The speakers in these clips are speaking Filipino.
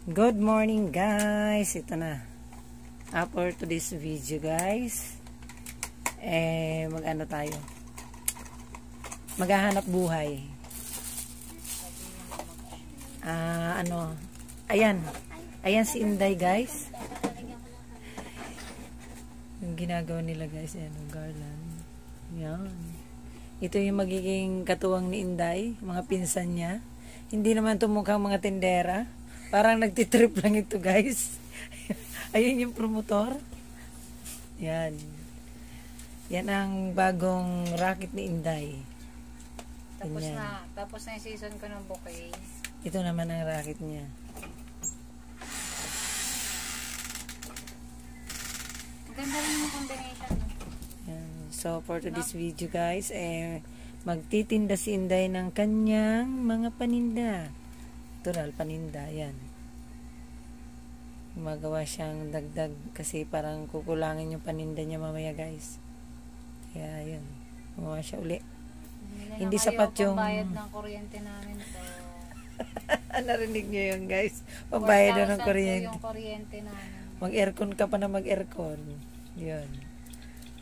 Good morning guys, ito na for today's video guys, mag-ano tayo, maghahanap buhay. Ayan si Inday guys, yung ginagawa nila guys, garland, yan. Ito yung magiging katuwang ni Inday, mga pinsan niya. Hindi naman ito mukhang mga tindera. Parang nagtitrip lang ito guys. Ayun yung promotor. Yan. Yan ang bagong racket ni Inday. Tapos na yung season ko ng bouquet. Ito naman ang racket niya. Maganda rin yung combination. Yan. So for today's video guys, magtitinda si Inday ng kanyang mga paninda. Natural paninda, yan. Gumagawa siyang dagdag kasi parang kukulangin yung paninda niya mamaya guys. Kaya yun, gumawa siya uli. Hindi sapat yung pambayad ng kuryente namin to. Narinig niyo yun guys, pambayad ng kuryente. Yung kuryente namin. Mag-aircon ka pa na mag-aircon. Yun.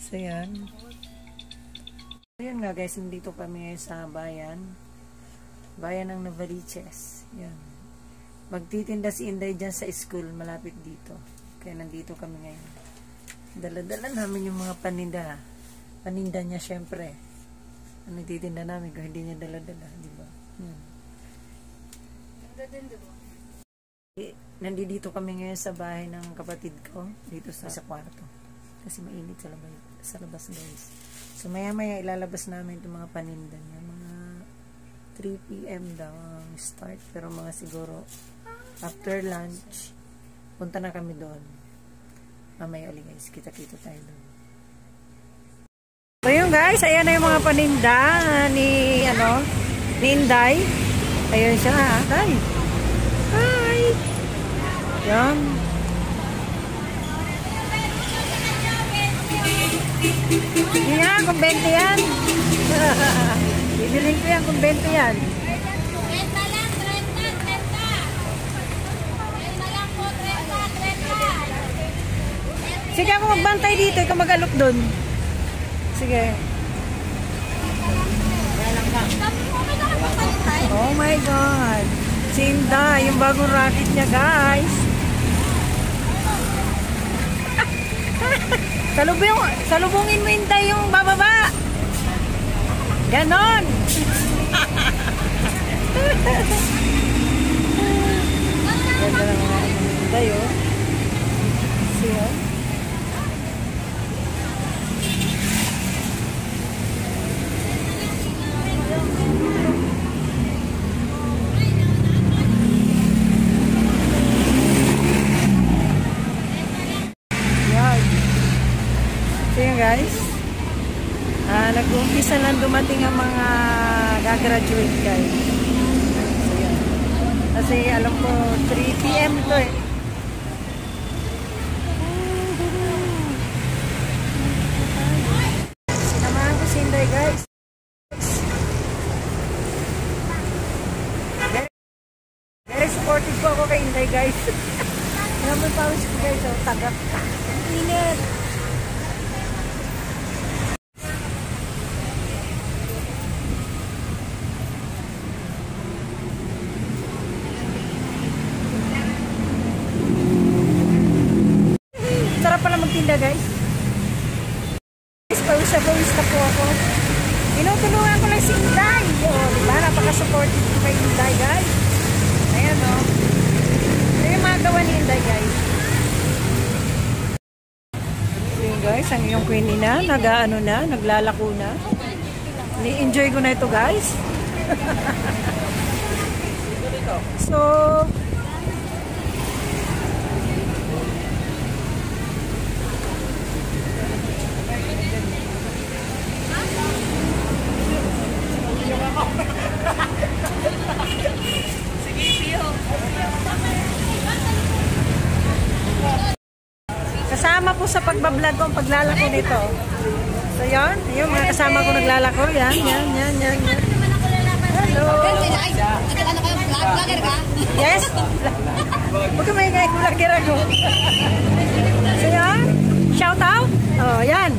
So yan. Yun nga guys, nandito kami sa bayan ng Novaliches. Yan. Magtitinda si Inday dyan sa school, malapit dito. Kaya nandito kami ngayon. Dala-dala namin yung mga paninda. Paninda niya syempre. Ang nagtitinda namin kung hindi niya dala-dala, di ba? Nandito kami ngayon sa bahay ng kapatid ko, dito sa kwarto. Kasi mainit sa labas guys. So maya-maya ilalabas namin itong mga paninda niya. Mga 3 PM daw ang start, pero mga siguro after lunch punta na kami doon. Mamaya ulit guys, kita-kita tayo doon. So yun guys, ayan na yung mga paninda ni Inday. Ayun siya. Hi! Yan. Hindi nga, kung 20 yan. Bibiling ko yan kung 20 yan. 30 lang, 30. 30 lang po, 30. Sige ako magbantay dito, ikaw mag-alok dun. Sige. Oh my God. Si Inday, yung bagong racket niya guys. Salubungin mo Inday yung bababa. Ganon. Ganda ng mga Inday oh. Siya. Guys, nag-uumpisa lang dumating ang mga gagraduate guys. So yan. Kasi alam ko 3 PM ito eh. Sinamahan ko si Inday guys. Very supportive po ako kay Inday guys. Alam mo yung pawis ko guys, tagap. Init. Magtinda guys. Pawis na po ako. Tinutulungan ko lang si Inday. Diba? Napaka-supportive ko kay Inday guys. Ayan o. Ito yung mga gawa ni Inday guys. Ayan guys, ang iyong queenie na. Naglalako na. Ni-enjoy ko na ito guys. So, kasama po sa pagbablog ko ang paglalako nito. So yan, yung mga kasama ko naglalako. Yan. Hello. Nagkala kayo vlogger ka? Yes. Huwag ka maingay, kulagirago. So yan, shout out. Oh, yan.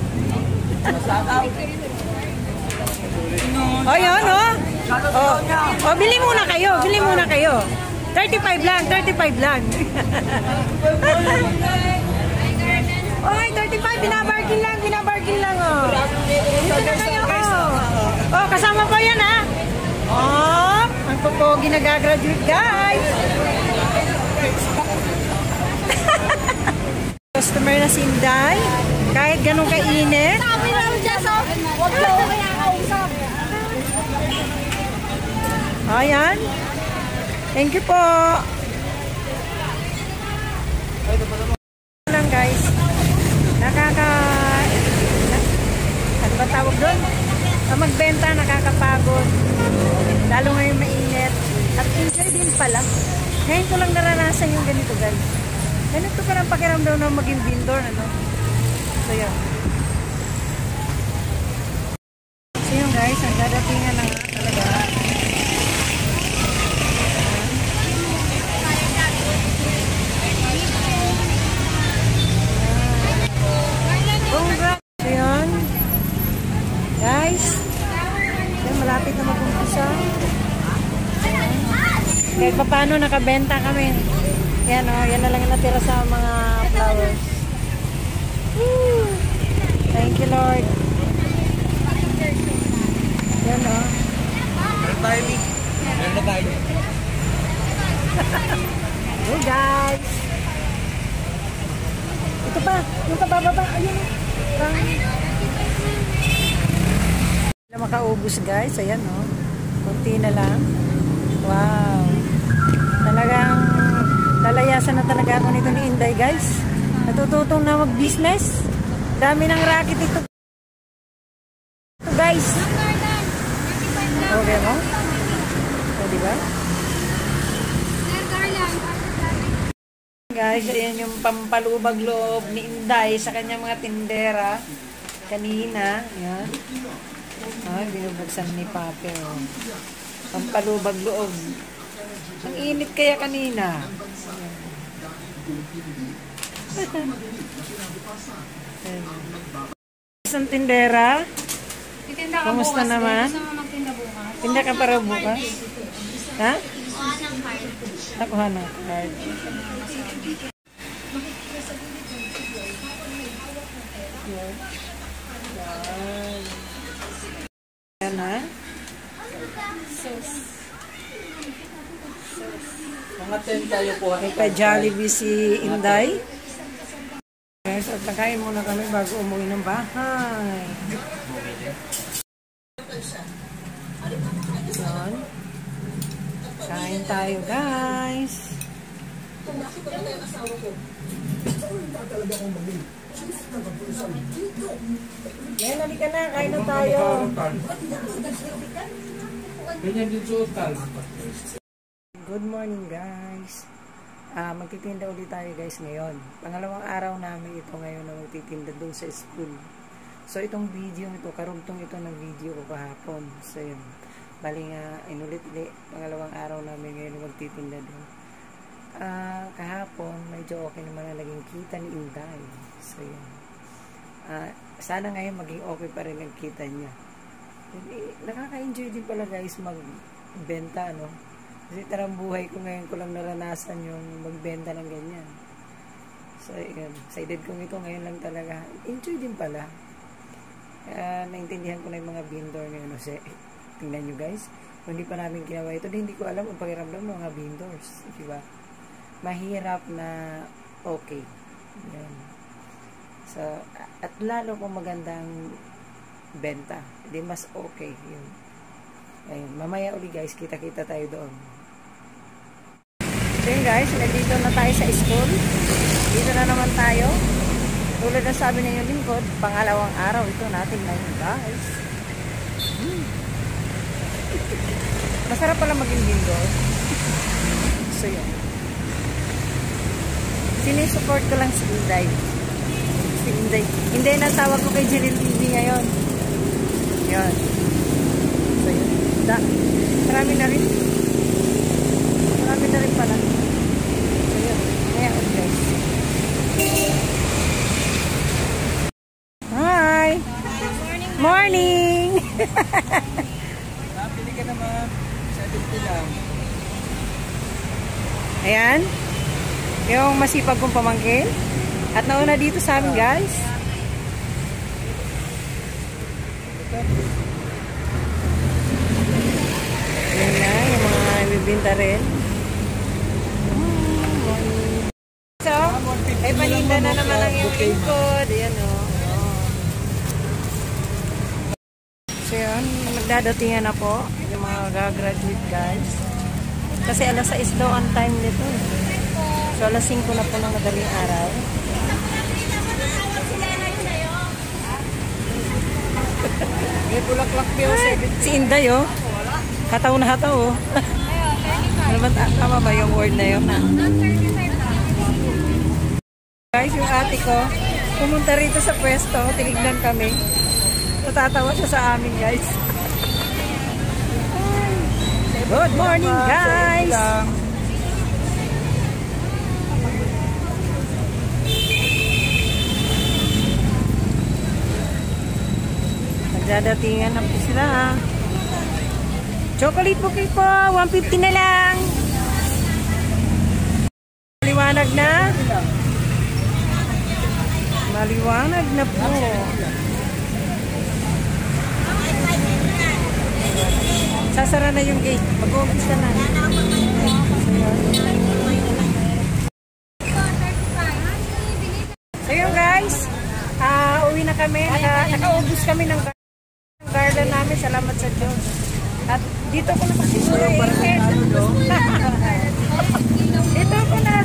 Oh, yun, oh. Oh, bili muna kayo, bili muna kayo. 35 lang, 35 lang. Oy, 35, binabargain lang, oh. Dito na kayo, oh. Oh, kasama pa yan, ha. Oh, ang popogi nag-graduate, guys. Customer na si Inday. Kahit ganun kainit. Sabi lang dyan, so, huwag daw kaya kausap. Ayan. Thank you po. Lang guys. Ano ba tawag doon? Magbenta, nakakapagod. Lalo ngayon mainit. At enjoy din pala. Ngayon ko lang naranasan yung ganito guys. Ganito pa ng pakiramdam na maging vendor, ano? So yun. So yun guys, ang dadatingan na nga talaga. Congrats! So yun. Guys, yun, malapit na mag-umpisa. Kahit pa paano nakabenta kami. Yan o, yan na lang yung natira sa mga flowers. Woo! Thank you Lord. Yan o. Hey guys. Ito pa, yung pababa. Ayun o. Wala makaubos guys. Ayan o. Kunti na lang. Wow. Talagang lalayasan na talaga ako nito ni Inday guys. Natututong na mag-business. Dami ng racket ito. Ito guys. Okay mo? O diba? Guys, ayan yung pampalubag loob ni Inday sa kanyang mga tindera. Kanina. Ayan. Ay, binubuksan ni Pape. Oh. Pampalubag loob. Ang init kaya kanina. Isang tindera. Kamusta naman? Tinda ka para bukas? Ha? Nakuha ng card. Yan ha? Mga 10 tayo po. May pa-Jollibee si Inday. Guys, at nakain muna kami bago umuwi ng bahay. Yan. Kain tayo guys. Yan, halika na. Kain na tayo. Ganyan din suotan. Good morning guys. Magtitinda ulit tayo guys ngayon. Pangalawang araw namin ito ngayon na magtitinda doon sa school. So itong video ito, karugtong ito ng video ko kahapon. So yun. Bali nga, inulit-ulit. Pangalawang araw namin ngayon na magtitinda doon. Kahapon, medyo okay naman na naging kita ni Inday. So yun. Sana ngayon maging okay pa rin ang kita niya. Nakaka-enjoy din pala guys magbenta, no? Kasi tarang buhay ko ngayon ko lang naranasan yung magbenta ng ganyan. So, yun. Sa edad kong ito ngayon lang talaga. Enjoy din pala. Naintindihan ko na yung mga vendor ngayon. Kasi, tingnan nyo guys. Kung hindi pa namin ginawa ito, hindi ko alam ang pakiramdam ng mga vendors. Diba? Mahirap na okay. Yan. So, at lalo kung magandang benta. Hindi mas okay. Yun. Ayun. Mamaya uli guys, kita-kita tayo doon. So yun guys, nandito na tayo sa school. Dito na naman tayo. Tulad na sabi na yung lingkod, pangalawang araw ito natin ngayon guys. Masarap pala maging lingkod. So yun. Sinisupport ko lang si Inday. Si Inday. Inday na tawag ko kay Jiril TV ngayon. Yun. So yun. Marami na rin. Marami na rin pala. So yun. Ayan. Yung masipag kong pamangkin. At nauna dito sa amin, guys. Ayan na, yung mga ibibinta rin. So, ay paninda na naman ang yung lingkod. Ayan o. So yun, magdadatingan na po yung mga gagraduate guys. Kasi alas 6 daw ang time nito. So alas 5 na po ng madaling araw. May bulaklak Si Inday oh. Hataw na hataw oh. Ano ba tama ba yung word na yun? Guys, yung ate ko pumunta rito sa pwesto, tinignan kami. Natatawa siya sa amin guys. Good morning guys. Magdadatingan na po sila. Chocolate bouquet po, 150 na lang. Maliwanag na. Maliwanag na po. Sasara na yung gate. Mag-umpisa na. So yun guys, uwi na kami. Nakaubos kami ng garden namin. Salamat sa Diyos. At dito ko na kasi dito ko na